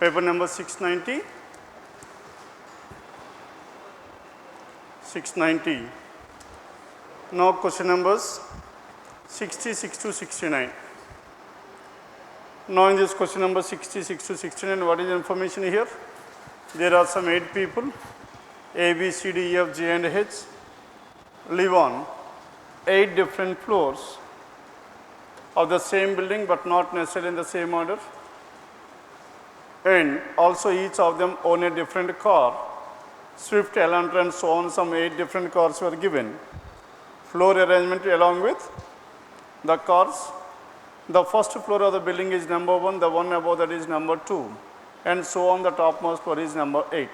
Paper number 690. 690. Now question numbers 66 to 69. Now in this question number 66 to 69, what is the information here? There are some 8 people, A, B, C, D, E, F, G and H, live on 8 different floors of the same building but not necessarily in the same order, and also each of them own a different car. Swift, Elantra and so on, some 8 different cars were given. Floor arrangement along with the cars. The first floor of the building is number 1, the one above that is number 2, and so on. The topmost floor is number 8.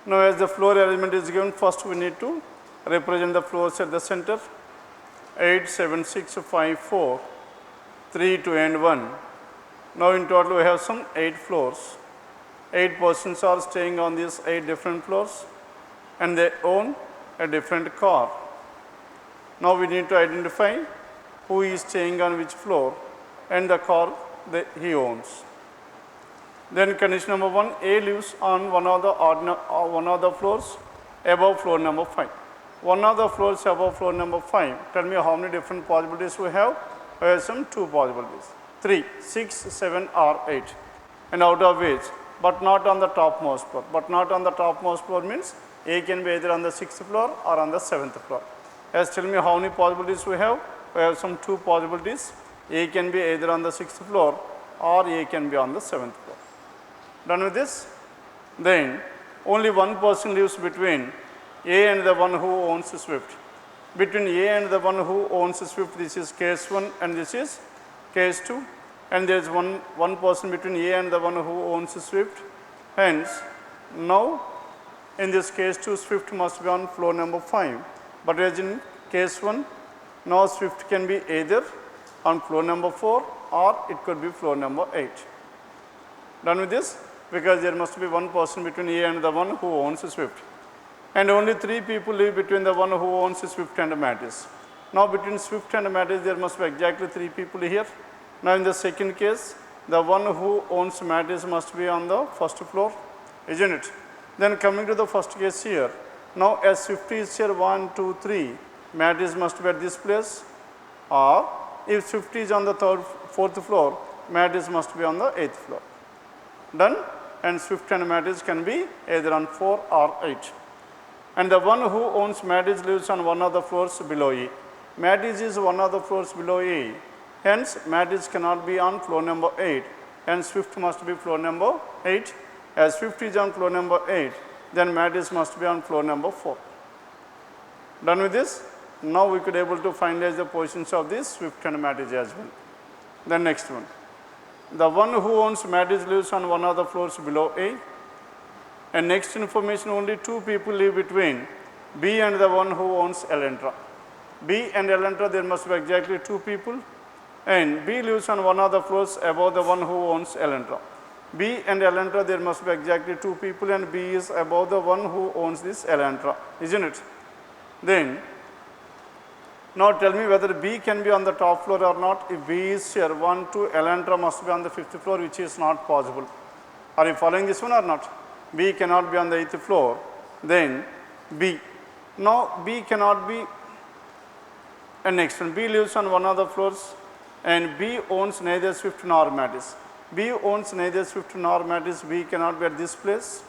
Now as the floor arrangement is given, first we need to represent the floors at the center. 8, 7, 6, 5, 4, 3, 2 and 1. Now in total we have some 8 floors. 8 persons are staying on these 8 different floors and they own a different car. Now we need to identify who is staying on which floor and the car that he owns. Then condition number 1, A lives on one of the floors above floor number 5. One of the floors above floor number 5. Tell me how many different possibilities we have? We have some 2 possibilities. 3, 6, 7 or 8. And out of which, but not on the topmost floor. But not on the topmost floor means A can be either on the 6th floor or on the 7th floor. As tell me how many possibilities we have? We have some 2 possibilities. A can be either on the 6th floor or A can be on the 7th floor. Done with this? Then only one person lives between A and the one who owns Swift. Between A and the one who owns Swift, this is case 1 and this is case 2. And there is one person between A and the one who owns Swift. Hence, now in this case 2, Swift must be on floor number 5. But as in case 1, now Swift can be either on floor number 4 or it could be floor number 8. Done with this? Because there must be one person between A and the one who owns Swift. And only 3 people live between the one who owns Swift and Mattis. Now between Swift and Mattis there must be exactly 3 people here. Now in the second case, the one who owns Mattis must be on the first floor, isn't it? Then coming to the first case here, now as Swift is here 1, 2, 3, Mattis must be at this place, or if Swift is on the 4th floor, Mattis must be on the 8th floor. Done? And Swift and Mattis can be either on 4 or 8. And the one who owns Mattis lives on one of the floors below E. Mattis is one of the floors below E. Hence, Mattis cannot be on floor number 8 and Swift must be floor number 8. As Swift is on floor number 8, then Mattis must be on floor number 4. Done with this? Now we could able to finalize the positions of this Swift and Mattis as well. The next one. The one who owns Mattis lives on one of the floors below A. And next information, only 2 people live between B and the one who owns Elantra. B and Elantra, there must be exactly 2 people. And B lives on one of the floors above the one who owns Elantra. B and Elantra, there must be exactly 2 people and B is above the one who owns this Elantra, isn't it? Then, now tell me whether B can be on the top floor or not. If B is here, 1, 2, Elantra must be on the 5th floor, which is not possible. Are you following this one or not? B cannot be on the 8th floor. Then B. Now B cannot be, and next one, B lives on one of the floors and B owns neither Swift nor Mattis. B owns neither Swift nor Mattis. B cannot be at this place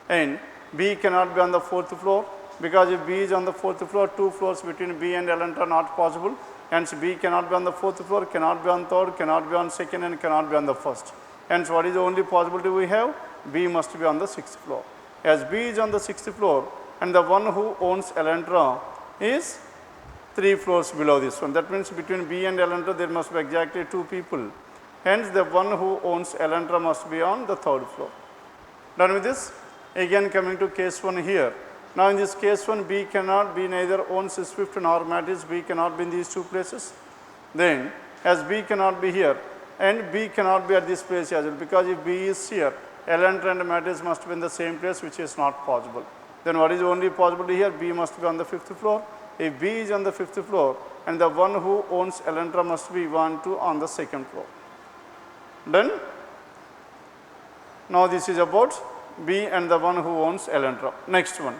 and B cannot be on the 4th floor, because if B is on the 4th floor, 2 floors between B and Elantra are not possible. Hence B cannot be on the 4th floor, cannot be on 3rd, cannot be on 2nd and cannot be on the 1st. Hence what is the only possibility we have? B must be on the 6th floor. As B is on the 6th floor and the one who owns Elantra is 3 floors below this one. That means between B and Elantra there must be exactly 2 people. Hence the one who owns Elantra must be on the 3rd floor. Done with this? Again coming to case 1 here. Now in this case 1, B cannot be neither owns Swift nor Mattis. B cannot be in these 2 places. Then as B cannot be here and B cannot be at this place as well, because if B is here, Elantra and Mattis must be in the same place, which is not possible. Then what is the only possibility here? B must be on the 5th floor if B is on the 5th floor and the one who owns Elantra must be 1, 2 on the 2nd floor. Done? Now this is about B and the one who owns Elantra. Next one.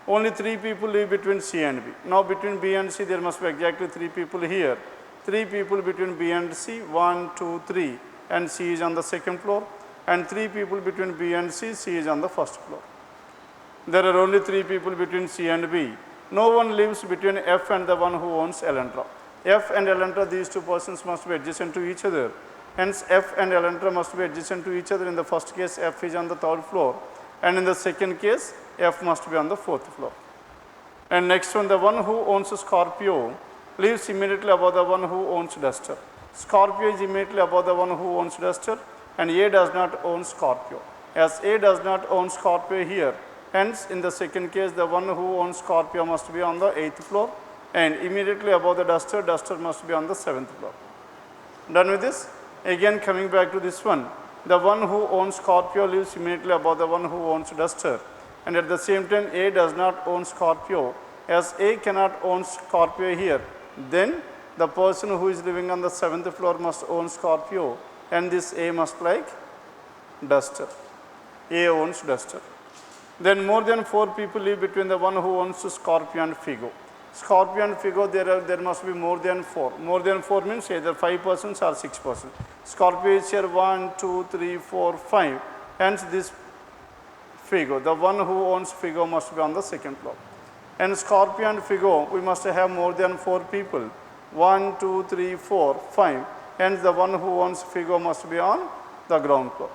Only 3 people live between C and B. Now between B and C there must be exactly 3 people here. 3 people between B and C, 1, 2, 3, and C is on the 2nd floor, and 3 people between B and C, C is on the 1st floor. There are only 3 people between C and B. No one lives between F and the one who owns Elantra. F and Elantra, these 2 persons must be adjacent to each other. Hence, F and Elantra must be adjacent to each other. In the first case, F is on the 3rd floor, and in the second case, F must be on the 4th floor. And next one, the one who owns Scorpio lives immediately above the one who owns Duster. Scorpio is immediately above the one who owns Duster, and A does not own Scorpio. As A does not own Scorpio here, hence in the second case, the one who owns Scorpio must be on the 8th floor, and immediately above the Duster, Duster must be on the 7th floor. Done with this? Again coming back to this one, the one who owns Scorpio lives immediately above the one who owns Duster, and at the same time A does not own Scorpio. As A cannot own Scorpio here, then the person who is living on the 7th floor must own Scorpio, and this A must like Duster. A owns Duster. Then more than 4 people live between the one who owns Scorpio and Figo. Scorpio and Figo, there must be more than 4. More than 4 means either 5 persons or 6 persons. Scorpio is here 1, 2, 3, 4, 5. Hence this Figo, the one who owns Figo must be on the 2nd floor. And Scorpio and Figo, we must have more than 4 people. 1, 2, 3, 4, 5. Hence the one who owns Figo must be on the ground floor.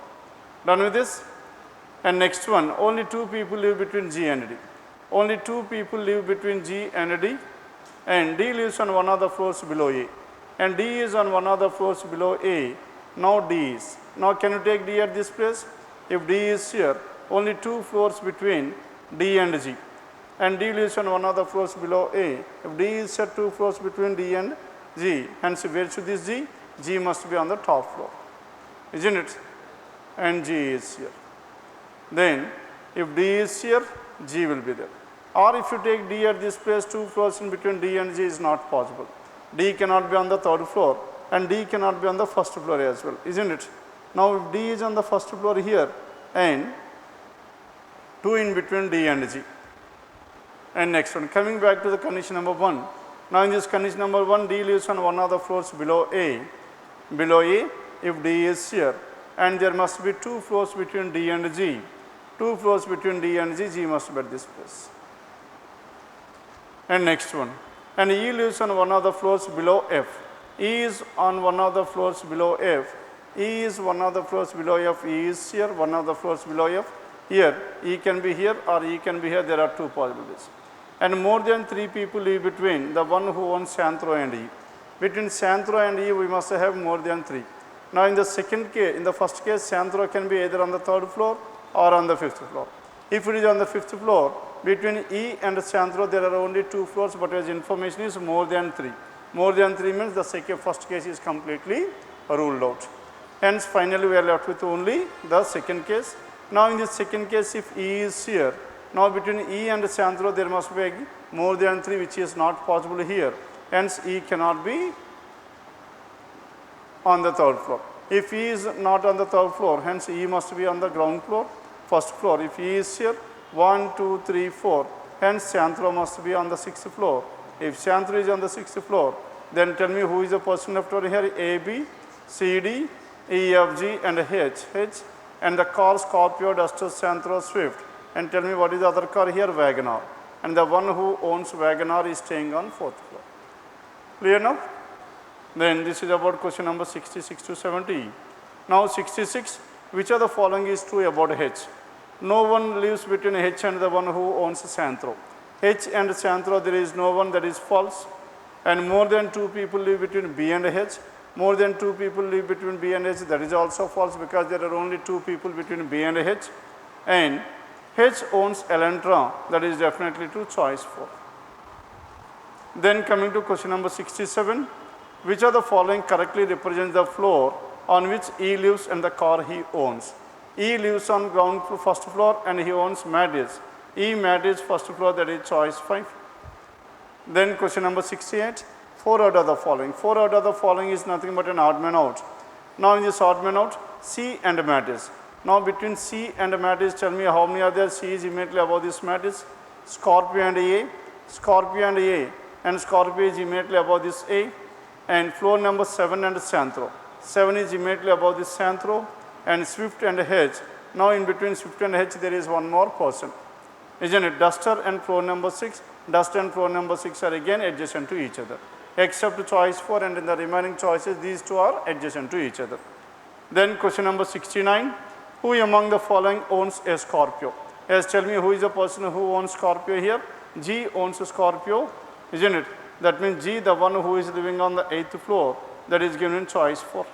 Done with this? And next one, only 2 people live between G and D. Only 2 people live between G and D, and D lives on one of the floors below A, and D is on one of the floors below A. Now D is. Now can you take D at this place? If D is here, only 2 floors between D and G, and D lives on one of the floors below A. If D is here, 2 floors between D and G, hence where should this G? G must be on the top floor, isn't it? And G is here. Then if D is here, G will be there. Or if you take D at this place, 2 floors in between D and G is not possible. D cannot be on the 3rd floor, and D cannot be on the 1st floor as well, isn't it? Now if D is on the 1st floor here, and 2 in between D and G. And next one, coming back to the condition number 1. Now in this condition number 1, D lives on one of the floors below A. Below A, if D is here, and there must be 2 floors between D and G. 2 floors between D and G, G must be at this place. And next one, and E lives on one of the floors below F. E is on one of the floors below F. E is one of the floors below F. E is here, one of the floors below F. Here, E can be here or E can be here. There are 2 possibilities. And more than 3 people live between the one who owns Santhro and E. Between Santhro and E, we must have more than 3. Now in the second case, in the first case, Santhro can be either on the 3rd floor or on the 5th floor. If it is on the 5th floor, between E and Santhro there are only 2 floors, but as information is more than 3. More than 3 means the first case is completely ruled out. Hence finally we are left with only the second case. Now in this second case, if E is here, now between E and Santhro there must be more than 3, which is not possible here. Hence E cannot be on the 3rd floor. If E is not on the 3rd floor, hence E must be on the ground floor, 1st floor. If E is here, 1, 2, 3, 4, hence Santhro must be on the 6th floor. If Santhro is on the 6th floor, then tell me who is the person left over here? A, B, C, D, E, F, G, and H. And the car Scorpio, Duster, Santhro, Swift. And tell me what is the other car here? Wagoner. And the one who owns Wagoner is staying on 4th floor. Clear now? Then this is about question number 66 to 70. Now 66, which of the following is true about H? No one lives between H and the one who owns Santhro. H and Santhro, there is no one, that is false. And more than 2 people live between B and H. More than 2 people live between B and H, that is also false, because there are only 2 people between B and H. And H owns Elantra, that is definitely true, choice 4. Then coming to question number 67, which of the following correctly represents the floor on which E lives and the car he owns? E lives on ground floor, 1st floor, and he owns Madis. E Madis 1st floor, that is choice 5. Then question number 68, 4 out of the following. 4 out of the following is nothing but an odd man out. Now in this odd man out, C and matrix. Now between C and matrix, tell me how many are there? C is immediately above this matrix. Scorpio and A, Scorpio and A, and Scorpio is immediately above this A. And floor number 7 and Santhro. 7 is immediately above this Santhro, and Swift and H. Now in between Swift and H there is one more person. Isn't it? Duster and floor number 6. Duster and floor number 6 are again adjacent to each other. Except choice 4 and in the remaining choices, these two are adjacent to each other. Then question number 69. Who among the following owns a Scorpio? Yes, tell me who is the person who owns Scorpio here? G owns a Scorpio, isn't it? That means G, the one who is living on the 8th floor, that is given in choice 4.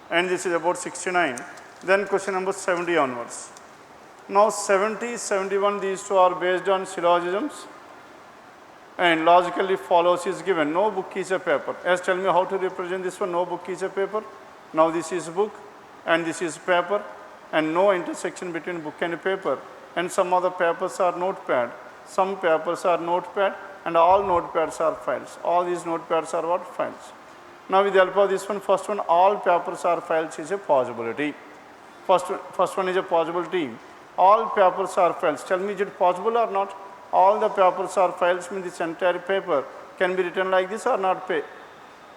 And this is about 69. Then question number 70 onwards. Now 70, 71, these two are based on syllogisms and logically follows is given. No book is a paper. Yes, tell me how to represent this one. No book is a paper. Now this is book and this is paper, and no intersection between book and paper. And some other papers are notepad. Some papers are notepad, and all notepads are files. All these notepads are what? Files. Now with the help of this one, first one, all papers are files is a possibility. First one is a possibility. All papers are files. Tell me, is it possible or not? All the papers are files means this entire paper can be written like this or not?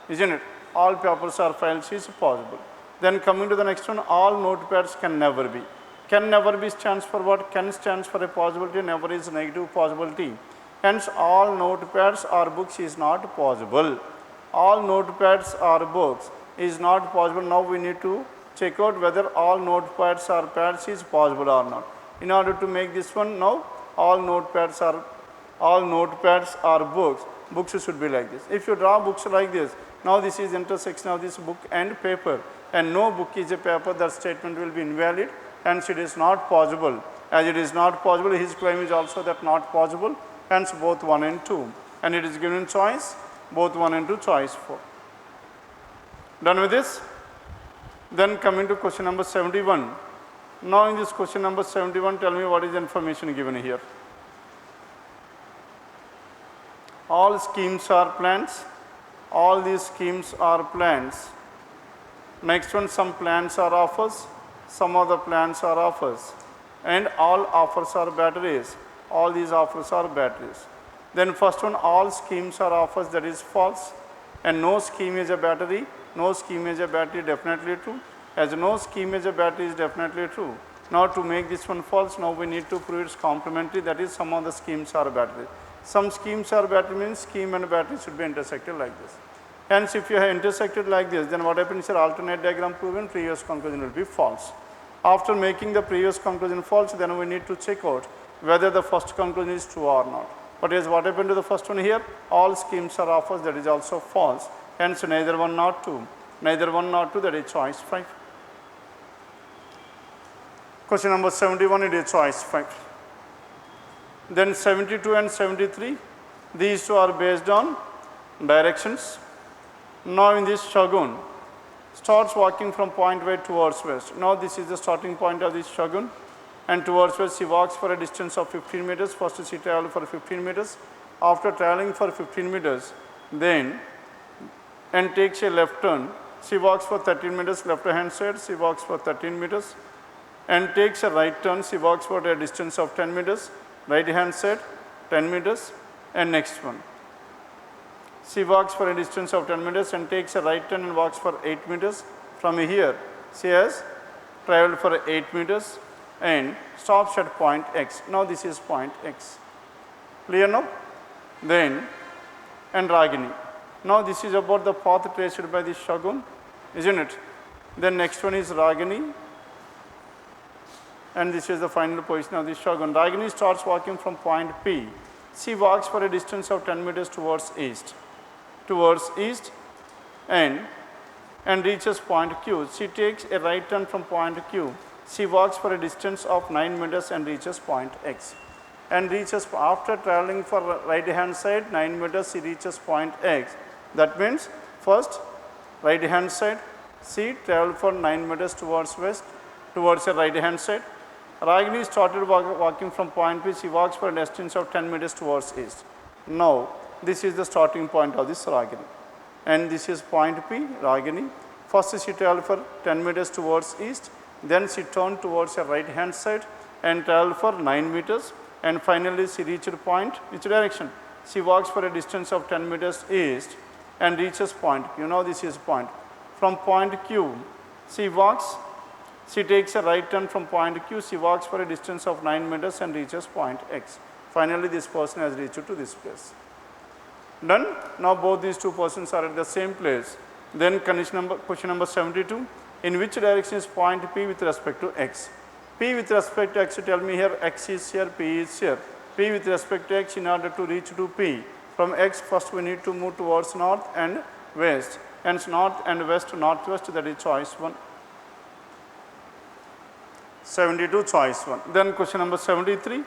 Isn't it? All papers are files is possible. Then coming to the next one, all notepads can never be. Can never be stands for what? Can stands for a possibility, never is negative possibility. Hence, all notepads or books is not possible. All notepads or books is not possible. Now we need to check out whether all notepads or pads is possible or not. In order to make this one, now all notepads are books should be like this. If you draw books like this, now this is intersection of this book and paper, and no book is a paper, that statement will be invalid. Hence it is not possible. As it is not possible, his claim is also that not possible. Hence both 1 and 2. And it is given choice, both 1 and 2, choice 4. Done with this? Then coming to question number 71. Now in this question number 71, tell me what is the information given here. All schemes are plans. All these schemes are plans. Next one, some plans are offers. Some of the plans are offers. And all offers are batteries. All these offers are batteries. Then first one, all schemes are offers, that is false. And no scheme is a battery. No scheme is a battery, definitely true. As no scheme is a battery is definitely true. Now to make this one false, now we need to prove it's complementary, that is some of the schemes are battery. Some schemes are battery means scheme and battery should be intersected like this. Hence if you have intersected like this, then what happens is alternate diagram proven, previous conclusion will be false. After making the previous conclusion false, then we need to check out whether the first conclusion is true or not. But is what happened to the first one here? All schemes are offers, that is also false. Hence neither 1 nor 2. Neither 1 nor 2, that is choice 5. Question number 71, it is choice 5. Then 72 and 73, these two are based on directions. Now in this Shogun starts walking from point Y towards west. Now this is the starting point of this Shogun, and towards west she walks for a distance of 15 meters. First she travels for 15 meters. After traveling for 15 meters, then and takes a left turn. She walks for 13 meters left hand side. She walks for 13 meters and takes a right turn. She walks for a distance of 10 meters. Right hand side 10 meters, and next one. She walks for a distance of 10 meters and takes a right turn and walks for 8 meters. From here, she has traveled for 8 meters and stops at point X. Now this is point X. Clear now? Then, and Ragini. Now this is about the path traced by this Shogun, isn't it? Then next one is Ragini. And this is the final position of this Shogun. Ragini starts walking from point P. She walks for a distance of 10 meters towards east. And reaches point Q. She takes a right turn from point Q. She walks for a distance of 9 meters and reaches point X. And reaches, after traveling for right hand side 9 meters, she reaches point X. That means first right hand side, she traveled for 9 meters towards west, towards the right hand side. Ragini started walking from point P. She walks for a distance of 10 meters towards east. Now, this is the starting point of this Ragini. And this is point P, Ragini. First she traveled for 10 meters towards east. Then she turned towards her right hand side and traveled for 9 meters. And finally she reached point, which direction? She walks for a distance of 10 meters east and reaches point. You know this is point. From point Q, she walks. She takes a right turn from point Q, she walks for a distance of 9 meters and reaches point X. Finally, this person has reached to this place. Done? Now, both these two persons are at the same place. Then question number 72, in which direction is point P with respect to X? P with respect to X, tell me here X is here, P is here. P with respect to X, in order to reach to P, from X first we need to move towards north and west. Hence, north and west, northwest, that is choice 1. 72 choice 1. Then question number 73.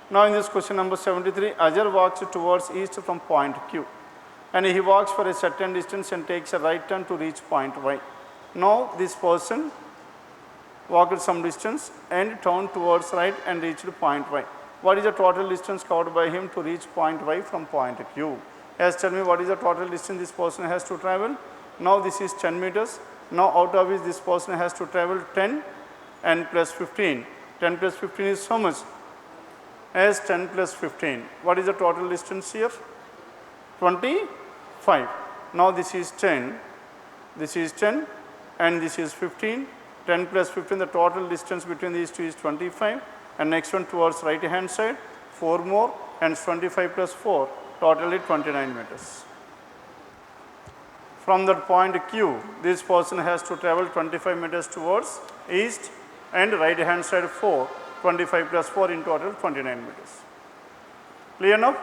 Now in this question number 73, Ajay walks towards east from point Q and he walks for a certain distance and takes a right turn to reach point Y. Now this person walked some distance and turned towards right and reached point Y. What is the total distance covered by him to reach point Y from point Q? As tell me what is the total distance this person has to travel? Now this is 10 meters. Now out of which this person has to travel 10 and plus 15. 10 plus 15 is how much? As 10 plus 15. What is the total distance here? 25. Now this is 10, this is 10 and this is 15. 10 plus 15, the total distance between these two is 25. And next one towards right hand side, 4 more and 25 plus 4, totally 29 meters. From that point Q, this person has to travel 25 meters towards east and right hand side 4, 25 plus 4 in total 29 meters. Clear now?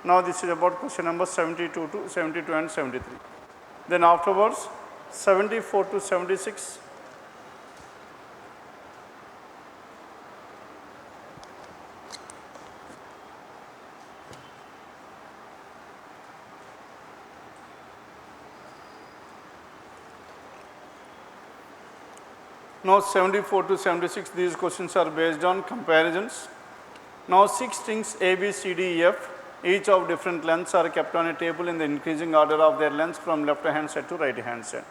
Now this is about question number 72 and 73. Then afterwards 74 to 76. Now 74 to 76, these questions are based on comparisons. Now 6 strings A, B, C, D, E, F, each of different lengths are kept on a table in the increasing order of their lengths from left hand side to right hand side.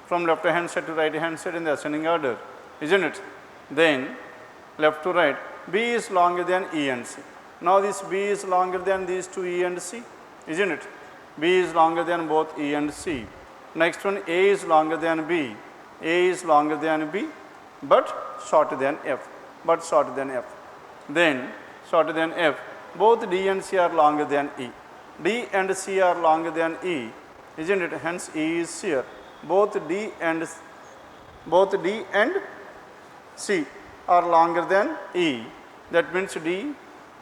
From left hand side to right hand side in the ascending order, isn't it? Then left to right, B is longer than E and C. Now this B is longer than these two E and C, isn't it? B is longer than both E and C. Next one, A is longer than B. A is longer than B, but shorter than F, Then shorter than F, both D and C are longer than E. D and C are longer than E, isn't it? Hence E is here. Both D and C are longer than E. That means D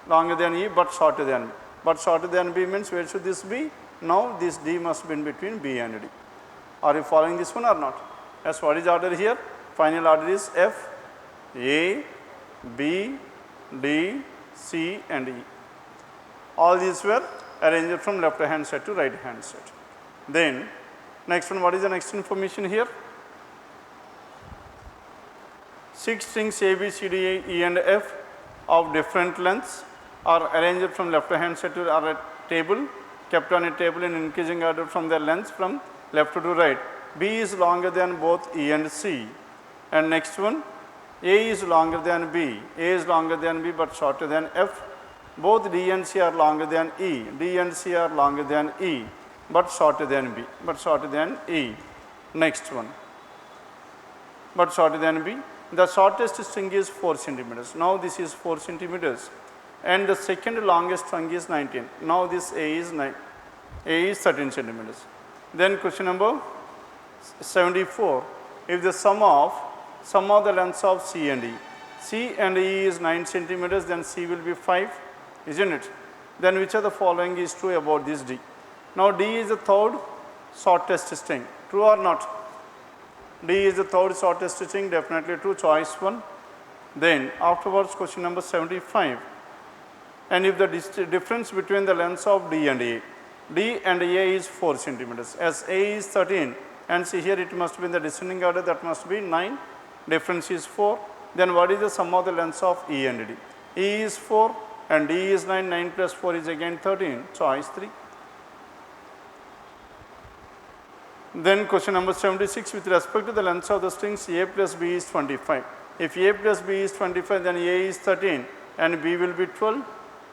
longer than E but shorter than B. But shorter than B means where should this be? Now this D must be in between B and D. Are you following this one or not? Yes, what is order here? Final order is F, A, B, D, C and E. All these were arranged from left hand side to right hand side. Then next one, what is the next information here? 6 strings A, B, C, D, E and F of different lengths are arranged from left hand side to a table, kept on a table in increasing order from their lengths from left to right. B is longer than both E and C. And next one, A is longer than B. A is longer than B but shorter than F. Both D and C are longer than E. D and C are longer than E but shorter than B, but shorter than E. Next one, but shorter than B. The shortest string is 4 centimeters. Now this is 4 centimeters and the second longest string is 19. Now this A is 13 centimeters. Then question number 74. If the sum of the lengths of C and E. C and E is 9 centimeters, then C will be 5, isn't it? Then which of the following is true about this D? Now D is the third shortest string. True or not? D is the third shortest string, definitely true, choice 1. Then afterwards question number 75. And if the difference between the lengths of D and A is 4 centimeters, as A is 13 and see here it must be in the descending order, that must be 9, difference is 4. then what is the sum of the lengths of E and D? E is 4 and D is 9, 9 plus 4 is again 13, choice 3. Then question number 76, with respect to the lengths of the strings A plus B is 25. If A plus B is 25, then A is 13 and B will be 12,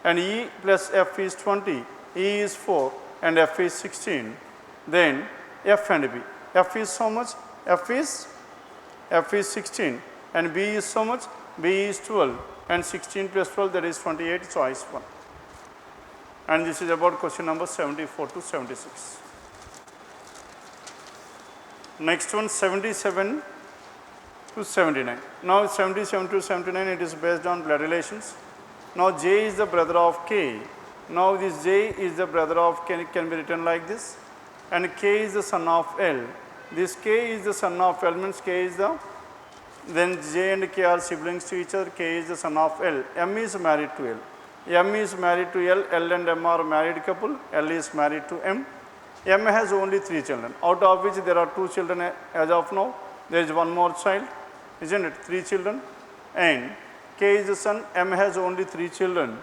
and E plus F is 20, E is 4 and F is 16. Then F and B. F is so much? F is 16 and B is so much? B is 12 and 16 plus 12, that is 28, choice 1. And this is about question number 74 to 76. Next one, 77 to 79. Now 77 to 79, it is based on blood relations. Now J is the brother of K. Now this J is the brother of K, can be written like this, and K is the son of L. This K is the son of L, means K is the, then J and K are siblings to each other, K is the son of L. M is married to L. M is married to L, L and M are married couple, L is married to M. M has only 3 children, out of which there are 2 children as of now. There is one more child, isn't it? 3 children. And K is the son, M has only 3 children.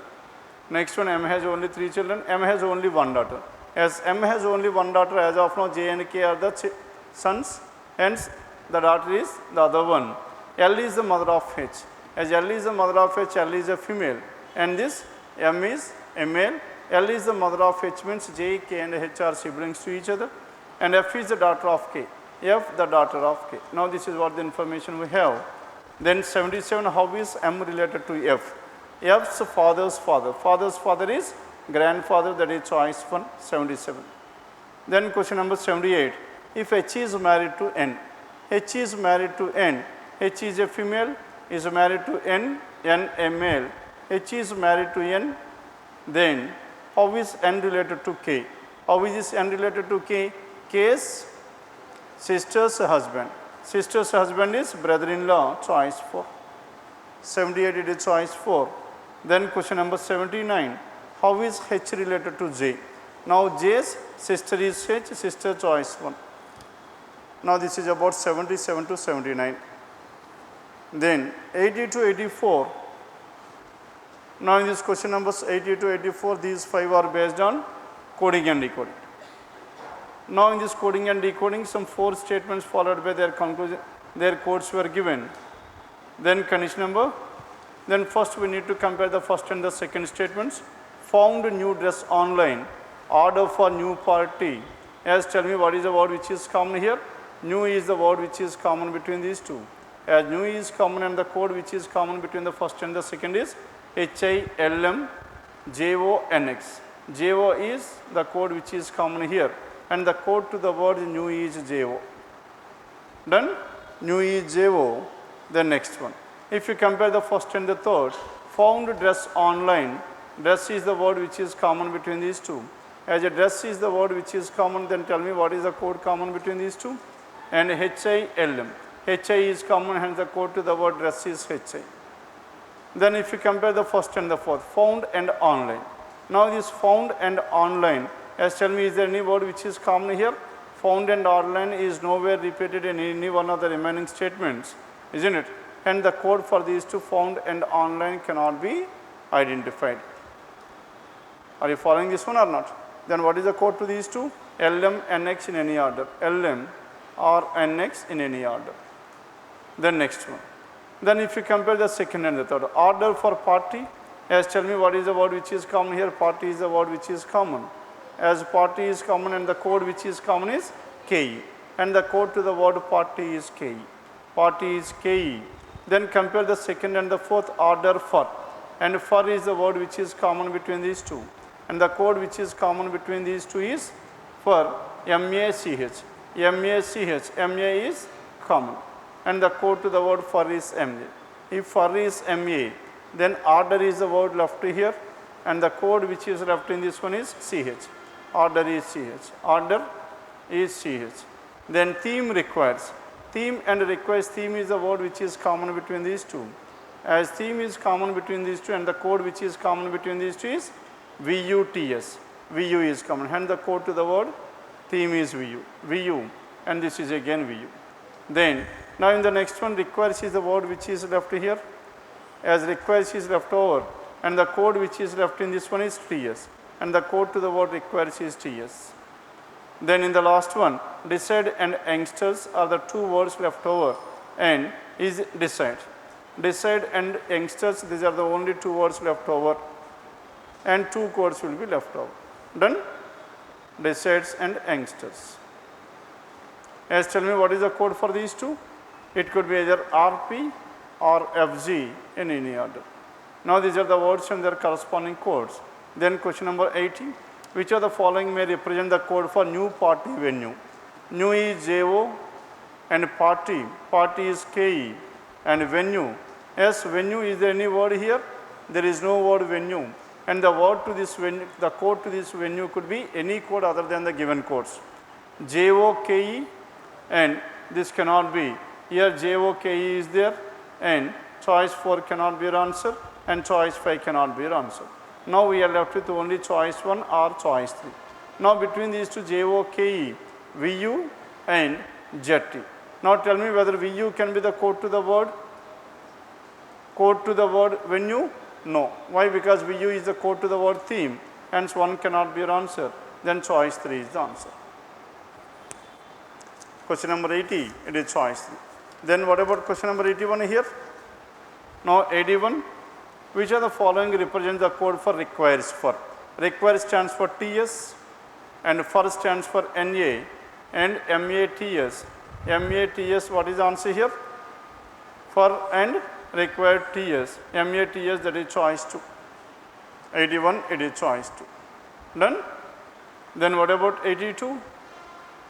Next one, M has only 3 children, M has only 1 daughter. As M has only 1 daughter, as of now J and K are the sons, hence the daughter is the other one. L is the mother of H. As L is the mother of H, L is a female, and this M is a male. L is the mother of H, means J, K and H are siblings to each other, and F is the daughter of K. F the daughter of K. Now this is what the information we have. Then 77, how is M related to F? F's father's father. Father's father is grandfather, that is choice 1, 77. Then question number 78, if H is married to N. H is married to N. H is a female, is married to N, N a male. H is married to N, then how is N related to K? How is this N related to K? K's sister's husband. Sister's husband is brother-in-law, choice 4. 78, it is choice 4. Then question number 79, how is H related to J? Now J's sister is H, sister choice 1. Now this is about 77 to 79. Then 80 to 84. Now in this question numbers 80 to 84, these 5 are based on coding and decoding. Now in this coding and decoding, some 4 statements followed by their conclusion, their codes were given. Then condition number, then first we need to compare the first and the second statements. Found new dress online, order for new party. As tell me what is the word which is common here? New is the word which is common between these two. As new is common, and the code which is common between the first and the second is HILM JONX. JO is the code which is common here, and the code to the word new is JO. Done? New is JO. The next one. If you compare the first and the third, found dress online. Dress is the word which is common between these two. As a dress is the word which is common, then tell me what is the code common between these two? And HILM. HI is common, hence the code to the word dress is HI. Then if you compare the first and the fourth, found and online. Now this found and online, as tell me, is there any word which is common here? Found and online is nowhere repeated in any one of the remaining statements, isn't it? And the code for these two, found and online, cannot be identified. Are you following this one or not? Then what is the code to these two? LM, NX in any order. LM or NX in any order. Then next one. Then if you compare the second and the third, order for party, as tell me what is the word which is common here? Party is the word which is common. As party is common, and the code which is common is KE, and the code to the word party is KE. Party is KE. Then compare the second and the fourth, order for, and for is the word which is common between these two, and the code which is common between these two is for, MACH. MACH. MA is common, and the code to the word for is MA. If for is MA, then order is the word left here, and the code which is left in this one is CH. Order is CH. Order is CH. Then theme requires. Theme and requires, theme is the word which is common between these two. As theme is common between these two, and the code which is common between these two is VUTS. VU is common, hence the code to the word theme is VU. VU, and this is again VU. Then Now in the next one, requires is the word which is left here, as requires is left over, and the code which is left in this one is TS, and the code to the word requires is TS. Then in the last one, decide and youngsters are the two words left over, and is decide. Decide and youngsters, these are the only two words left over, and two codes will be left over. Done? Decides and youngsters. As tell me what is the code for these two? It could be either RP or FG in any order. Now these are the words and their corresponding codes. Then question number 80. Which of the following may represent the code for new party venue? New is JO and party is KE, and venue. Yes, venue, is there any word here? There is no word venue. And the word to this venue, the code to this venue could be any code other than the given codes. JOKE, and this cannot be. Here JOKE is there, and choice 4 cannot be your answer, and choice 5 cannot be your answer. Now we are left with only choice 1 or choice 3. Now between these two, JOKE, VU and ZT. Now tell me whether VU can be the code to the word venue? No. Why? Because VU is the code to the word theme, hence 1 cannot be your answer. Then choice 3 is the answer. Question number 80, it is choice 3. Then what about question number 81 here? Now 81, which of the following represents the code for requires for? Requires stands for TS, and for stands for NA, and MATS. MATS, what is the answer here? For and required TS, MATS, that is choice 2. 81, it is choice 2. Done? Then what about 82?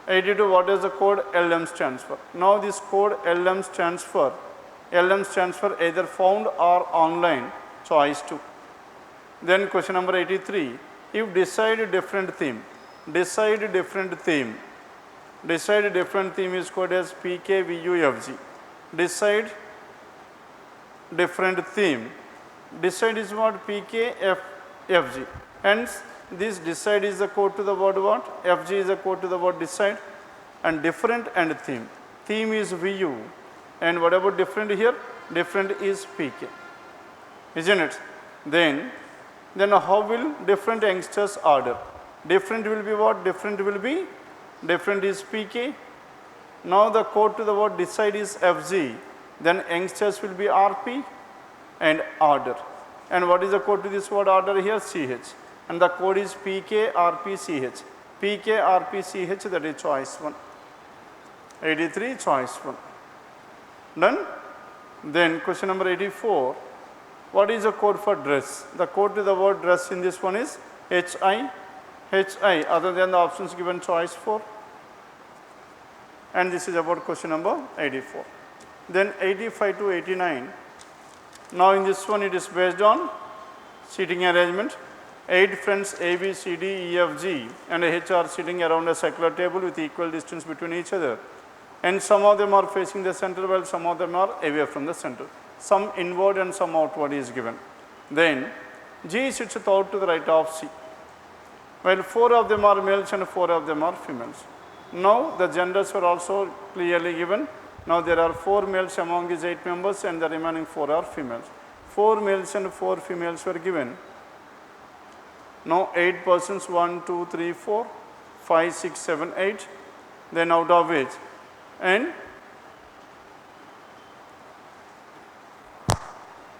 82, what does the code LM stands for? Now this code LM stands for either found or online, choice 2. Then question number 83, if decide different theme is coded as PKVUFG. Decide different theme. Decide is what? PKFG. Hence this decide is the code to the word what? FG is the code to the word decide. And different and theme. Theme is VU. And what about different here? Different is PK. Isn't it? Then how will different youngsters order? Different will be what? Different is PK. Now the code to the word decide is FG. Then youngsters will be RP and order. And what is the code to this word order here? CH. And the code is PKRPCH. PKRPCH, that is choice 1. 83, choice 1. Done? Then question number 84. What is the code for dress? The code to the word dress in this one is HI, other than the options given choice 4. And this is about question number 84. Then 85 to 89. Now in this one, it is based on seating arrangement. 8 friends A, B, C, D, E, F, G and H are sitting around a circular table with equal distance between each other. And some of them are facing the center while some of them are away from the center. Some inward and some outward is given. Then G sits out to the right of C, while 4 of them are males and 4 of them are females. Now the genders were also clearly given. Now there are 4 males among these 8 members and the remaining 4 are females. 4 males and 4 females were given. Now 8 persons, 1, 2, 3, 4, 5, 6, 7, 8. Then out of which, and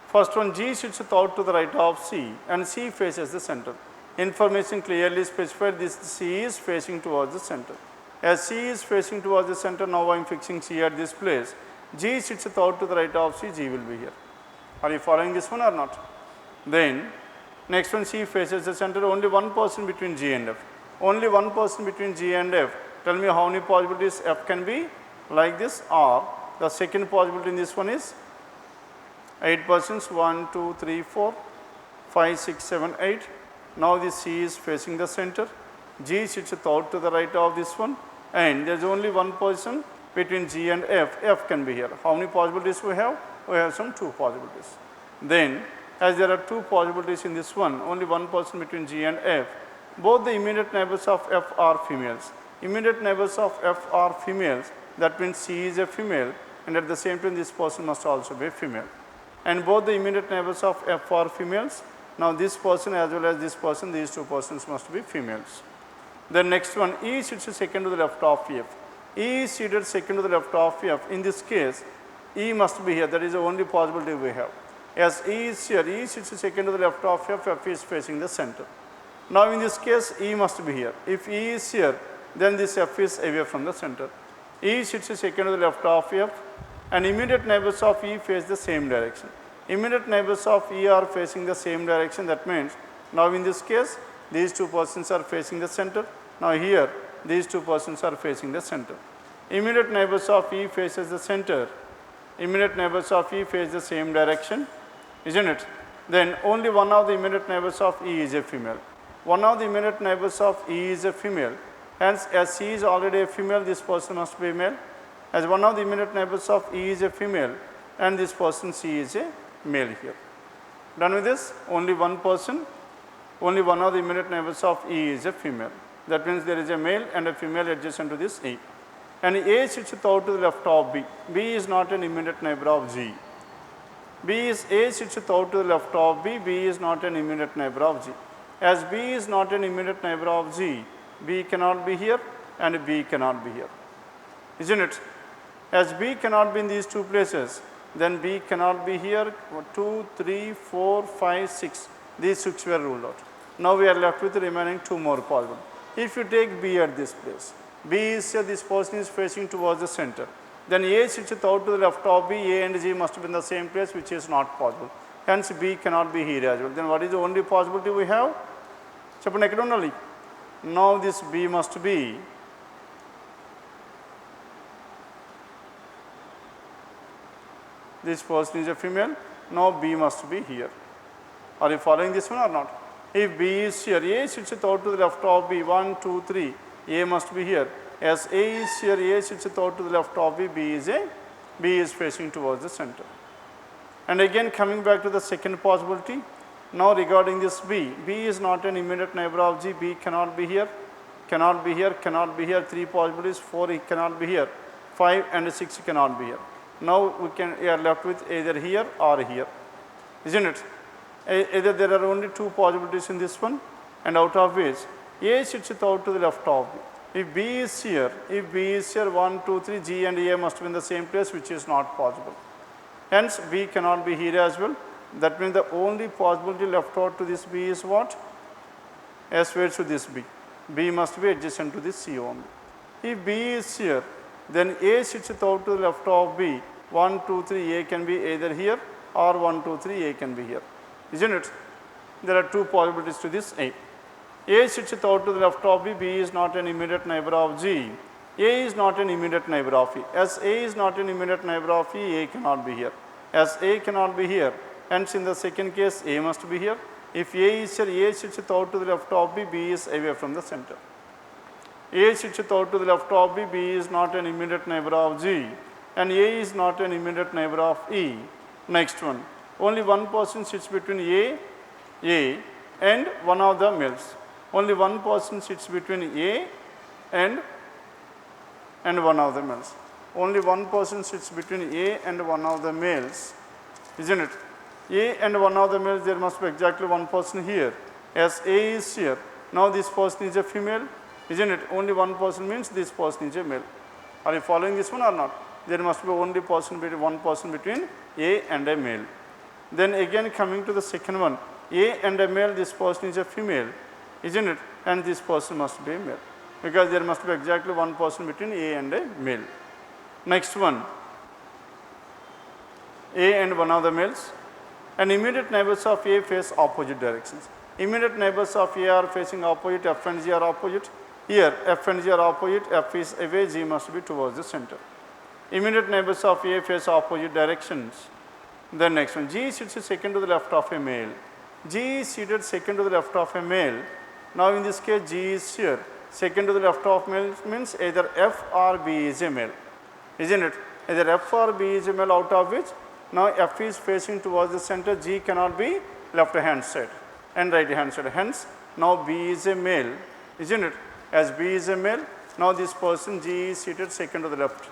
first one, G sits out to the right of C and C faces the center. Information clearly specified, this C is facing towards the center. As C is facing towards the center, now I am fixing C at this place. G sits out to the right of C, G will be here. Are you following this one or not? Then next one, C faces the center, only one person between G and F. Only one person between G and F. Tell me how many possibilities F can be like this, or the second possibility in this one is 8 persons, 1, 2, 3, 4, 5, 6, 7, 8. Now this C is facing the center. G sits out to the right of this one, and there is only one person between G and F. F can be here. How many possibilities we have? We have some 2 possibilities. Then as there are 2 possibilities in this one, only one person between G and F. Both the immediate neighbors of F are females. Immediate neighbors of F are females. That means C is a female and at the same time this person must also be a female. And both the immediate neighbors of F are females. Now this person as well as this person, these two persons must be females. The next one, E sits second to the left of F. E is seated second to the left of F. In this case, E must be here. That is the only possibility we have. As E is here, E sits second to the left of F, F is facing the center. Now in this case, E must be here. If E is here, then this F is away from the center. E sits second to the left of F, and immediate neighbors of E face the same direction. Immediate neighbors of E are facing the same direction. That means, now in this case, these two persons are facing the center. Now here, these two persons are facing the center. Immediate neighbors of E faces the center. Immediate neighbors of E face the same direction, isn't it? Then only one of the immediate neighbors of E is a female. One of the immediate neighbors of E is a female. Hence, as C is already a female, this person must be a male. As one of the immediate neighbors of E is a female, and this person C is a male here. Done with this? Only one person, only one of the immediate neighbors of E is a female. That means there is a male and a female adjacent to this E. And A sits out to the left of B. B is not an immediate neighbor of G. A sits out to the left of B. B is not an immediate neighbor of G. As B is not an immediate neighbor of G, B cannot be here and B cannot be here, isn't it? As B cannot be in these two places, then B cannot be here. 2, 3, 4, 5, 6. These 6 were ruled out. Now we are left with the remaining 2 more possible. If you take B at this place, B is here, this person is facing towards the center. Then A sits out to the left of B, A and G must be in the same place, which is not possible. Hence B cannot be here as well. Then what is the only possibility we have? Only. Now this B must be this person is a female. Now B must be here. Are you following this one or not? If B is here, A sits out to the left of B, 1, 2, 3, A must be here. As A is here, A sits out to the left of B, B is facing towards the center. And again coming back to the second possibility, now regarding this B is not an immediate neighbor of G, B cannot be here, cannot be here, cannot be here, 3 possibilities, 4 it cannot be here, 5 and 6 cannot be here. Now we are left with either here or here, isn't it? Either there are only 2 possibilities in this one, and out of which A sits out to the left of B. If B is here, 1, 2, 3, G and A must be in the same place, which is not possible. Hence B cannot be here as well. That means the only possibility left out to this B is what? As where to this B. B must be adjacent to this C only. If B is here, then A sits out to the left of B. 1, 2, 3, A can be either here or 1, 2, 3, A can be here. Isn't it? There are 2 possibilities to this A. A sits out to the left of B. B is not an immediate neighbor of G. A is not an immediate neighbor of E. As A is not an immediate neighbor of E, A cannot be here. As A cannot be here, hence in the second case A must be here. If A is here, A sits out to the left of B. B is away from the center. A sits out to the left of B. B is not an immediate neighbor of G, and A is not an immediate neighbor of E. Next one, only one person sits between A and one of the males. Only one person sits between A and one of the males. Only one person sits between A and one of the males, isn't it? A and one of the males, there must be exactly one person here. As A is here, now this person is a female, isn't it? Only one person means this person is a male. Are you following this one or not? There must be only one person between A and a male. Then again coming to the second one, A and a male, this person is a female, isn't it? And this person must be a male, because there must be exactly one person between A and a male. Next one, A and one of the males, and immediate neighbors of A face opposite directions. Immediate neighbors of A are facing opposite, F and G are opposite. Here F and G are opposite, F is away, G must be towards the center. Immediate neighbors of A face opposite directions. Then next one, G sits second to the left of a male. G is seated second to the left of a male. Now in this case G is here. Second to the left of male means either F or B is a male, isn't it? Either F or B is a male, out of which now F is facing towards the center, G cannot be left hand side and right hand side. Hence now B is a male, isn't it? As B is a male, now this person G is seated second to the left.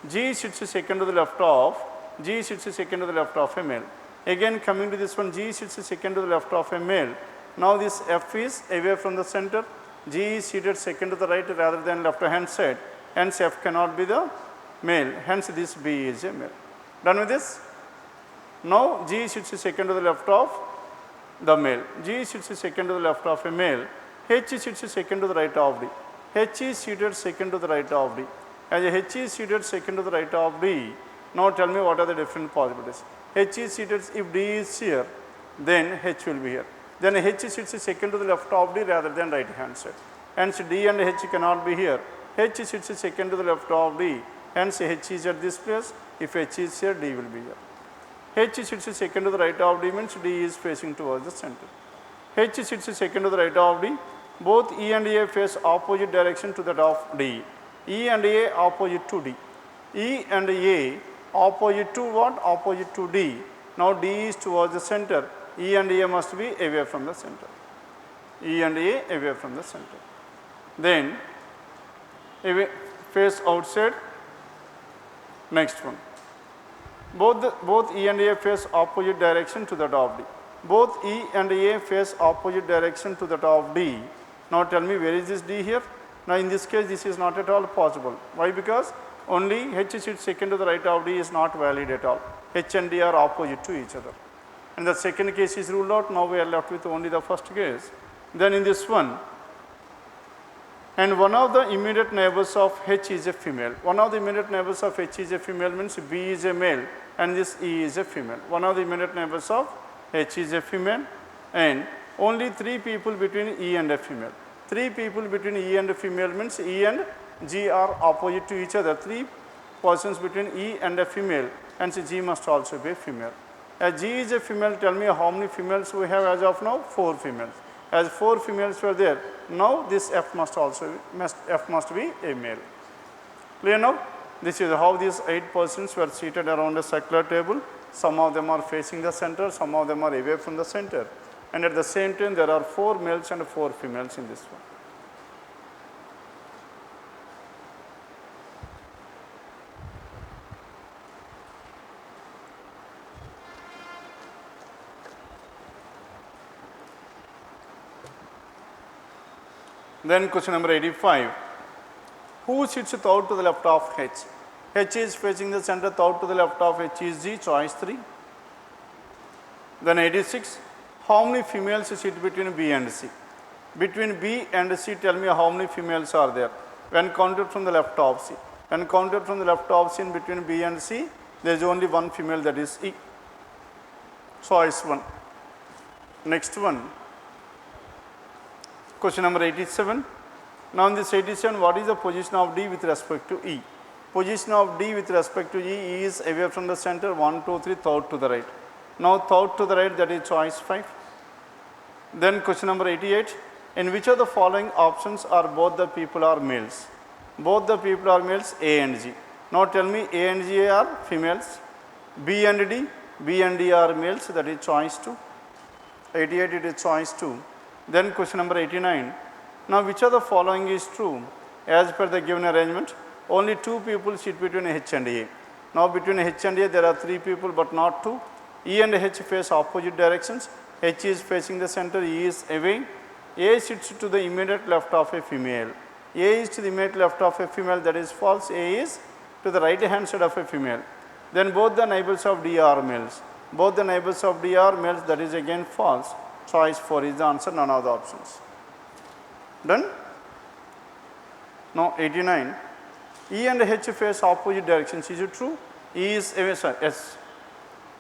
G sits second to the left of, G sits second to the left of a male. Again coming to this one, G sits second to the left of a male. Now this F is away from the center, G is seated second to the right rather than left hand side, hence F cannot be the male, hence this B is a male. Done with this? Now G sits second to the left of the male, G sits second to the left of a male, H sits second to the right of D, H is seated second to the right of D. As H is seated second to the right of D, now tell me what are the different possibilities. H is seated, if D is here, then H will be here. Then H sits second to the left of D rather than right hand side. Hence D and H cannot be here. H sits second to the left of D, hence H is at this place. If H is here, D will be here. H sits second to the right of D means D is facing towards the center. H sits second to the right of D. Both E and A face opposite direction to that of D. E and A opposite to D. E and A opposite to what? Opposite to D. Now D is towards the center. E and A must be away from the center. E and A away from the center. Then away, face outside. Next one. Both E and A face opposite direction to that of D. Both E and A face opposite direction to that of D. Now tell me where is this D here? Now in this case this is not at all possible. Why? Because only H sits second to the right of D is not valid at all. H and D are opposite to each other. And the second case is ruled out. Now we are left with only the first case. Then in this one, and one of the immediate neighbors of H is a female. One of the immediate neighbors of H is a female means B is a male and this E is a female. One of the immediate neighbors of H is a female and only 3 people between E and a female. 3 people between E and a female means E and G are opposite to each other. 3 persons between E and a female, and so G must also be a female. As G is a female, tell me how many females we have as of now? 4 females. As 4 females were there, now this F must be a male. Clear now? This is how these 8 persons were seated around a circular table. Some of them are facing the center, some of them are away from the center. And at the same time, there are 4 males and 4 females in this one. Then question number 85. Who sits third to the left of H? H is facing the center, third to the left of H is G, choice 3. Then 86. How many females sit between B and C? Between B and C, tell me how many females are there when counted from the left of C. When counted from the left of C in between B and C, there is only one female, that is E. Choice 1. Next one. Question number 87. Now in this 87, what is the position of D with respect to E? Position of D with respect to E is away from the center, 1, 2, 3, third to the right. Now third to the right, that is choice 5. Then question number 88. In which of the following options are both the people are males? Both the people are males, A and G. Now tell me A and G are females. B and D are males, that is choice 2. 88, it is choice 2. Then question number 89. Now which of the following is true? As per the given arrangement, only 2 people sit between H and A. Now between H and A there are 3 people but not 2. E and H face opposite directions. H is facing the center, E is away. A sits to the immediate left of a female. A is to the immediate left of a female, that is false. A is to the right hand side of a female. Then both the neighbors of D are males. Both the neighbors of D are males, that is again false. Choice 4 is the answer, none of the options. Done? Now 89. E and H face opposite directions. Is it true? E is away, yes.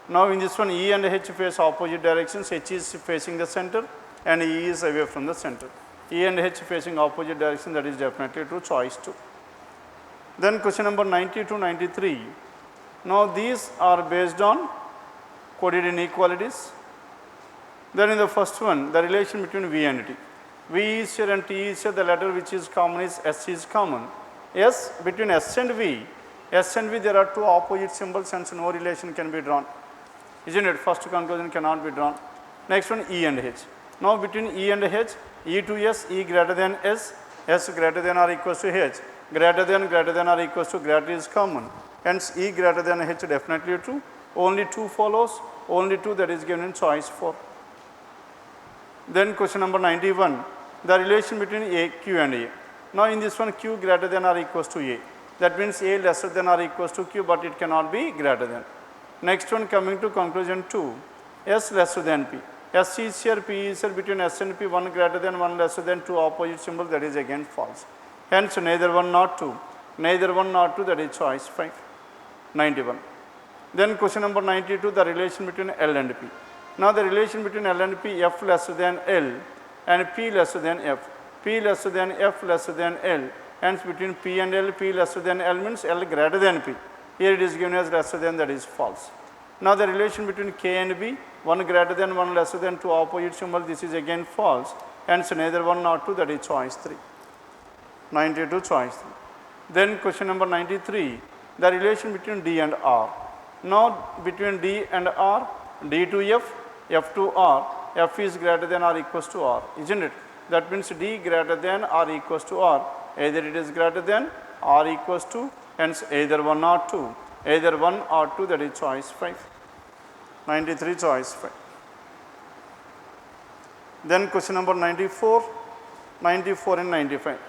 Now in this one, E and H face opposite directions. H is facing the center and E is away from the center. E and H facing opposite direction, that is definitely true, choice 2. Then question number 90 to 93. Now these are based on coded inequalities. Then in the first one, the relation between V and T. V is here and T is here, the letter which is common is S is common. S, between S and V there are 2 opposite symbols, hence no relation can be drawn. Isn't it? First conclusion cannot be drawn. Next one, E and H. Now between E and H, E to S, E greater than S greater than or equals to H, greater than or equals to greater is common. Hence, E greater than H definitely true. Only 2 follows, only 2 that is given in choice 4. Then question number 91, the relation between A, Q and A. Now, in this one Q greater than or equals to A. That means A lesser than or equals to Q, but it cannot be greater than. Next one, coming to conclusion 2, S lesser than P. S is here, P is here, between S and P, 1 greater than, 1 lesser than, 2 opposite symbol, that is again false. Hence, neither 1 nor 2, neither 1 nor 2, that is choice 5. 91. Then question number 92, the relation between L and P. Now, the relation between L and P, F lesser than L and P lesser than F. P lesser than F lesser than L. Hence, between P and L, P lesser than L means L greater than P. Here it is given as lesser than, that is false. Now, the relation between K and B, 1 greater than, 1 lesser than, 2 opposite symbol, this is again false. Hence, neither 1 nor 2, that is choice 3. 92, choice 3. Then question number 93, the relation between D and R. Now, between D and R, D to F, F to R, F is greater than or equals to R, isn't it? That means D greater than or equals to R. Either it is greater than or equals to, hence either 1 or 2. Either 1 or 2, that is choice 5. 93, choice 5. Then question number 94, 94 and 95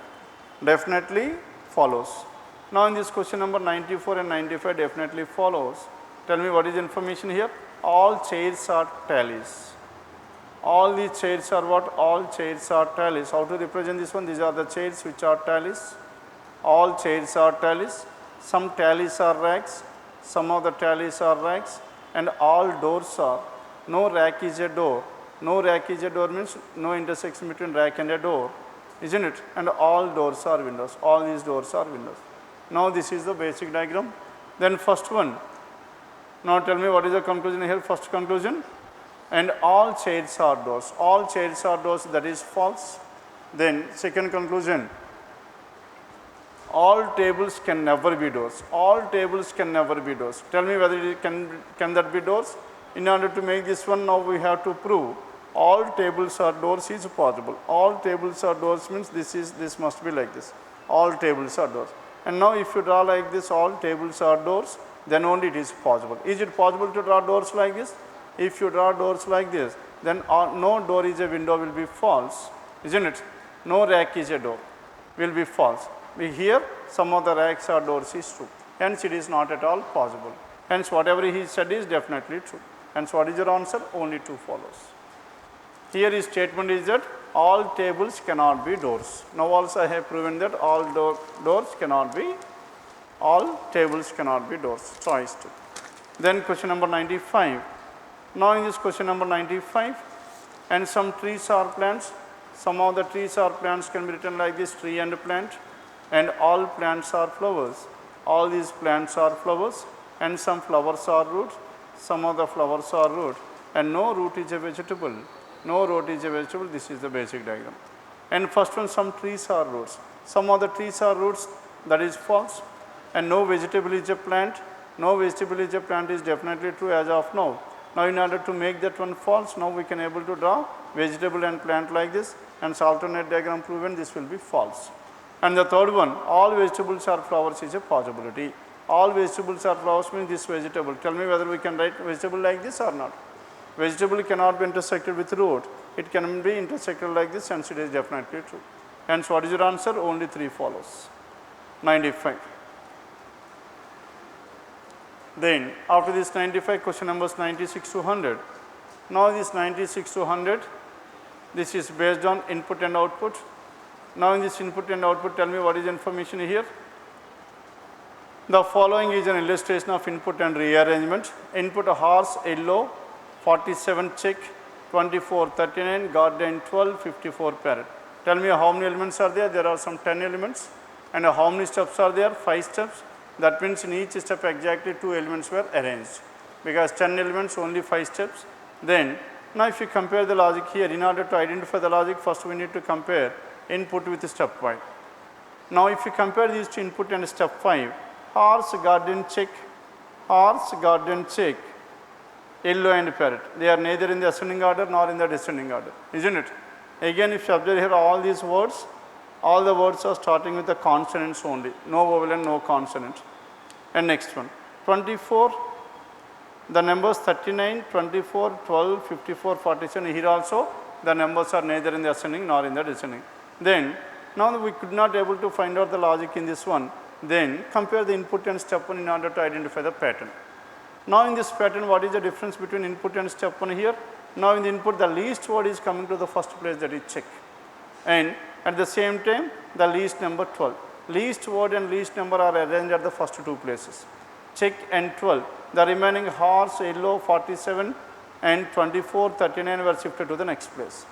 definitely follows. Now, in this question number 94 and 95 definitely follows. Tell me what is information here? All chairs are tallies. All these chairs are what? All chairs are tallies. How to represent this one? These are the chairs which are tallies. All chairs are tallies. Some tallies are racks. Some of the tallies are racks. And all doors are. No rack is a door. No rack is a door means no intersection between rack and a door, isn't it? And all doors are windows. All these doors are windows. Now, this is the basic diagram. Then first one. Now, tell me what is the conclusion here? First conclusion. And all chairs are doors. All chairs are doors, that is false. Then second conclusion. All tables can never be doors. All tables can never be doors. Tell me whether it can that be doors? In order to make this one, now we have to prove all tables are doors is possible. All tables are doors means this must be like this. All tables are doors. And now, if you draw like this, all tables are doors, then only it is possible. Is it possible to draw doors like this? If you draw doors like this, then no door is a window will be false, isn't it? No rack is a door will be false. Here, some of the racks are doors is true. Hence, it is not at all possible. Hence, whatever he said is definitely true. Hence, what is your answer? Only 2 follows. Here his statement is that all tables cannot be doors. Now, also I have proven that all doors cannot be, all tables cannot be doors. Choice 2. Then question number 95. Now, in this question number 95, and some trees are plants. Some of the trees or plants can be written like this: tree and plant, and all plants are flowers. All these plants are flowers, and some flowers are roots. Some of the flowers are root, and no root is a vegetable. No root is a vegetable. This is the basic diagram. And first one, some trees are roots. Some of the trees are roots, that is false. And no vegetable is a plant. No vegetable is a plant is definitely true as of now. Now, in order to make that one false, now we can able to draw vegetable and plant like this, and alternate diagram proven this will be false. And the third one, all vegetables are flowers is a possibility. All vegetables are flowers means this vegetable. Tell me whether we can write vegetable like this or not. Vegetable cannot be intersected with root. It can be intersected like this, hence it is definitely true. Hence, what is your answer? Only 3 follows. 95. Then, after this 95, question numbers 96 to 100. Now, this 96 to 100, this is based on input and output. Now, in this input and output, tell me what is information here. The following is an illustration of input and rearrangement. Input: horse, yellow, 47 check, 24 39, garden 12, 54 parrot. Tell me how many elements are there? There are some 10 elements. And how many steps are there? 5 steps. That means in each step exactly 2 elements were arranged, because 10 elements only 5 steps. Then, now if you compare the logic here, in order to identify the logic, first we need to compare input with step 5. Now, if you compare these two, input and step 5, horse, garden check, yellow and parrot. They are neither in the ascending order nor in the descending order, isn't it? Again, if you observe here, all these words, all the words are starting with the consonants only, no vowel and no consonant. and next one. 24, the numbers 39, 24, 12, 54, 47, here also the numbers are neither in the ascending nor in the descending. Then, now we could not able to find out the logic in this one, then compare the input and step 1 in order to identify the pattern. Now in this pattern, what is the difference between input and step 1 here? Now in the input, the least word is coming to the first place, that is check. And at the same time, the least number 12. Least word and least number are arranged at the first two places. Check and 12. The remaining horse, yellow, 47 and 24, 39 were shifted to the next place.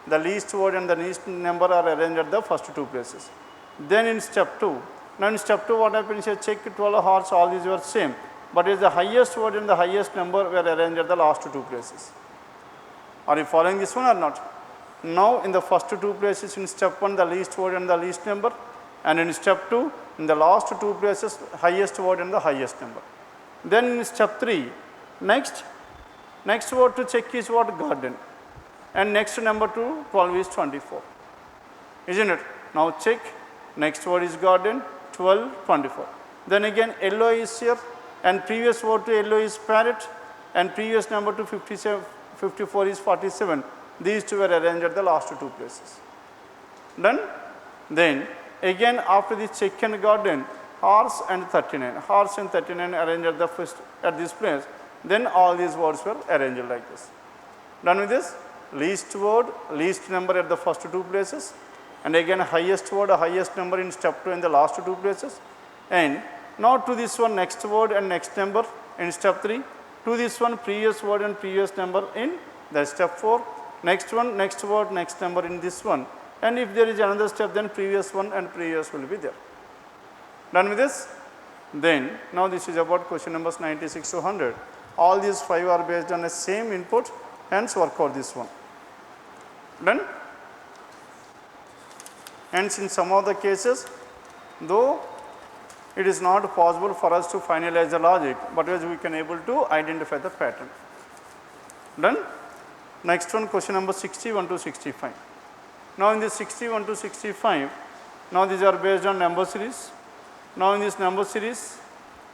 The least word and the least number are arranged at the first two places. Then in step 2, now in step 2 what happens here, check, 12, horse, all these were same. But is the highest word and the highest number were arranged at the last two places. Are you following this one or not? Now in the first two places in step 1, the least word and the least number, and in step 2, in the last two places, highest word and the highest number. Then in step 3, next word to check is what? Garden. And next number to 12 is 24. Isn't it? Now check, next word is garden, 12, 24. Then again yellow is here, and previous word to yellow is parrot, and previous number to 54 is 47. These two were arranged at the last two places. Done? Then again after this check and garden, horse and 39. Horse and 39 arranged at the first at this place. Then all these words were arranged like this. Done with this? Least word, least number at the first two places, and again highest word, highest number in step 2 in the last two places. And now to this one, next word and next number in step 3. To this one, previous word and previous number in the step 4. Next one, next word, next number in this one. And if there is another step, then previous one and previous will be there. Done with this? Then, now this is about question numbers 96 to 100. All these 5 are based on the same input, hence work out this one. Done? Hence in some of the cases, though it is not possible for us to finalize the logic, but as we can able to identify the pattern. Done? Next one, question number 61 to 65. Now in this 61 to 65, now these are based on number series. Now in this number series,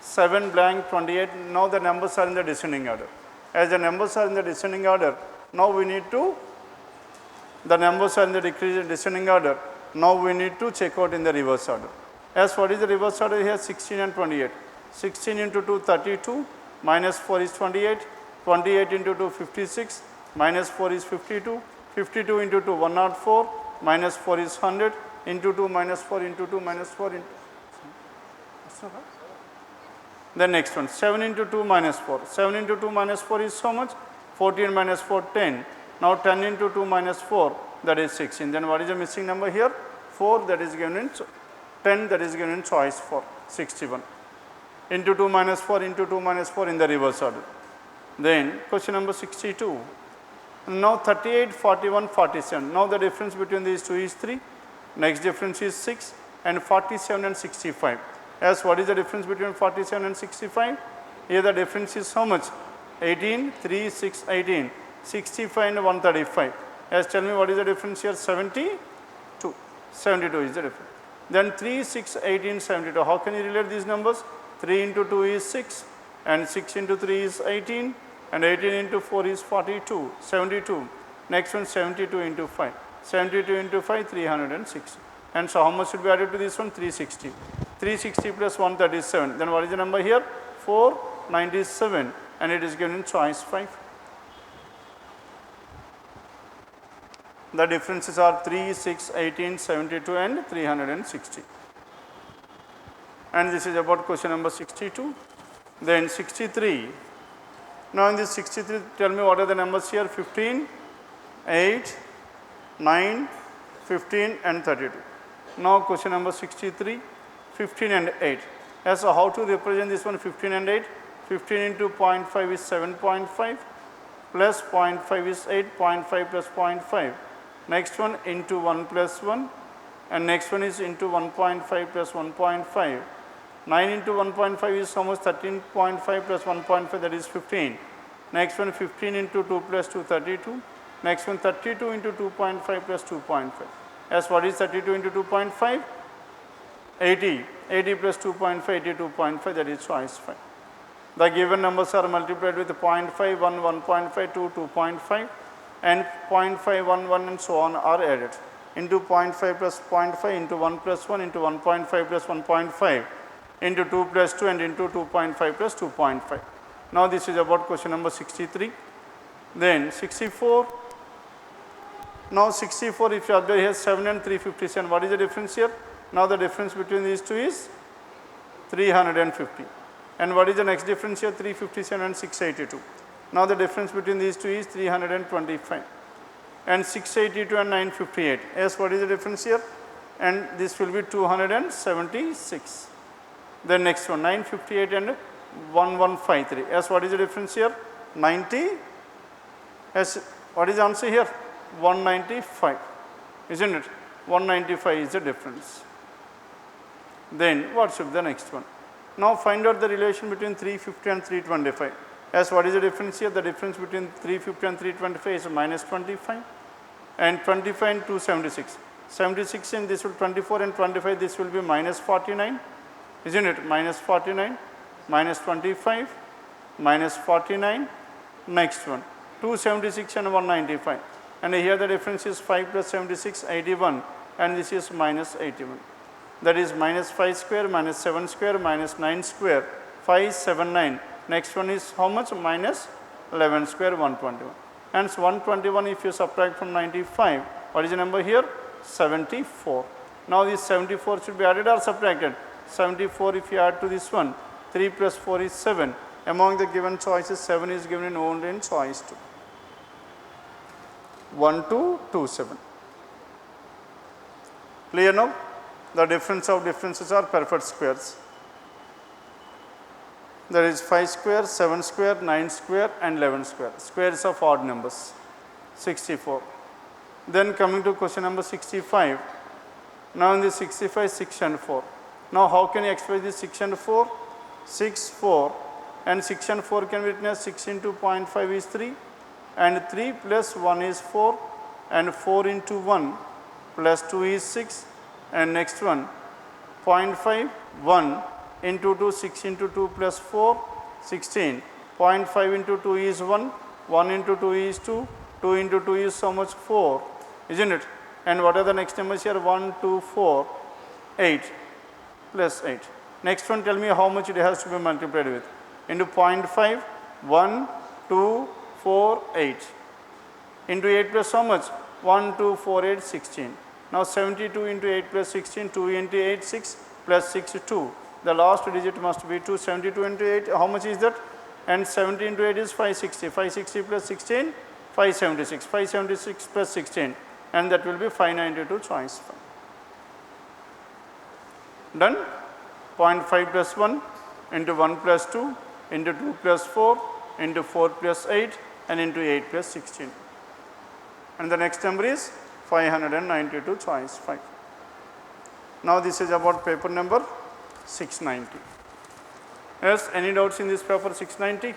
7 blank 28, now the numbers are in the descending order. As the numbers are in the descending order, now we need to, the numbers are in the descending order, now we need to check out in the reverse order. As what is the reverse order here? 16 and 28. 16 into 2, 32, minus 4 is 28, 28 into 2, 56, minus 4 is 52, 52 into 2, 104, minus 4 is 100, into 2, minus 4, into 2, minus 4, into, then next one, 7 into 2 minus 4. 7 into 2 minus 4 is how much? 14 minus 4, 10. Now 10 into 2 minus 4, that is 16. Then what is the missing number here? 4, that is given in 10, that is given in choice 4, 61. Into 2 minus 4, into 2 minus 4 in the reverse order. Then question number 62. Now 38, 41, 47. Now the difference between these two is 3. Next difference is 6, and 47 and 65. As what is the difference between 47 and 65? Here the difference is how much? 18, 3, 6, 18, 65 and 135. As tell me what is the difference here? 72. 72 is the difference. Then 3, 6, 18, 72. How can you relate these numbers? 3 into 2 is 6, and 6 into 3 is 18, and 18 into 4 is 42, 72. Next one, 72 into 5. 72 into 5, 360. And so how much should be added to this one? 360. 360 plus 137. Then what is the number here? 497, and it is given in choice 5. The differences are 3, 6, 18, 72 and 360. And this is about question number 62. Then 63. Now in this 63, tell me what are the numbers here? 15, 8, 9, 15 and 32. Now question number 63, 15 and 8. As so how to represent this one, 15 and 8? 15 into 0.5 is 7.5, plus 0.5 is 8, 0.5 plus 0.5. Next one into 1 plus 1, and next one is into 1.5 plus 1.5. 9 into 1.5 is almost 13.5 plus 1.5, that is 15. Next one 15 into 2 plus 2, 32. Next one 32 into 2.5 plus 2.5. As what is 32 into 2.5? 80. 80 plus 2.5, 82.5, that is choice 5. The given numbers are multiplied with 0.5, 1, 1.5, 2, 2.5 and 0.5, 1, 1 and so on are added into 0.5 plus 0.5 into 1 plus 1 into 1.5 plus 1.5 into 2 plus 2 and into 2.5 plus 2.5. Now this is about question number 63. Then 64. Now 64, if you observe here 7 and 357, what is the difference here? Now the difference between these two is 350. And what is the next difference here? 357 and 682. Now the difference between these two is 325. And 682 and 958. Yes, what is the difference here? And this will be 276. The next one, 958 and 1153. Yes, what is the difference here? 90. Yes, what is the answer here? 195. Isn't it? 195 is the difference. Then what should be the next one? Now find out the relation between 350 and 325. Yes, what is the difference here? The difference between 350 and 325 is minus 25 and 25 and 276. 76 and this will 24 and 25, this will be minus 49. Isn't it? Minus 49, minus 25, minus 49. Next one, 276 and 195. And here the difference is 5 plus 76, 81 and this is minus 81. That is minus 5 square, minus 7 square, minus 9 square, 579. Next one is how much? Minus 11 square, 121. And 121 if you subtract from 95, what is the number here? 74. Now this 74 should be added or subtracted? 74 if you add to this one, 3 plus 4 is 7. Among the given choices, 7 is given only in choice 2. 1227. Clear now? The difference of differences are perfect squares. There is 5 square, 7 square, 9 square and 11 square. Squares of odd numbers. 64. Then coming to question number 65. Now in the 65, 6 and 4. Now how can you express this 6 and 4? 6, 4 and 6 and 4 can be written as 6 into 0.5 is 3 and 3 plus 1 is 4 and 4 into 1 plus 2 is 6 and next one 0.5, 1 into 2, 6 into 2 plus 4, 16. 0.5 into 2 is 1, 1 into 2 is 2, 2 into 2 is so much 4, isn't it? And what are the next numbers here? 1, 2, 4, 8 plus 8. Next one, tell me how much it has to be multiplied with. Into 0.5, 1, 2, 4, 8. Into 8 plus how much? 1, 2, 4, 8, 16. Now 72 into 8 plus 16, 2 into 8, 6 plus 6, 2. The last digit must be 2. 72 into 8, how much is that? And 70 into 8 is 560. 560 plus 16, 576. 576 plus 16 and that will be 592 choice 5. Done? 0.5 plus 1 into 1 plus 2 into 2 plus 4 into 4 plus 8 and into 8 plus 16. And the next number is 592 choice 5. Now this is about paper number 690. Yes, any doubts in this paper 690?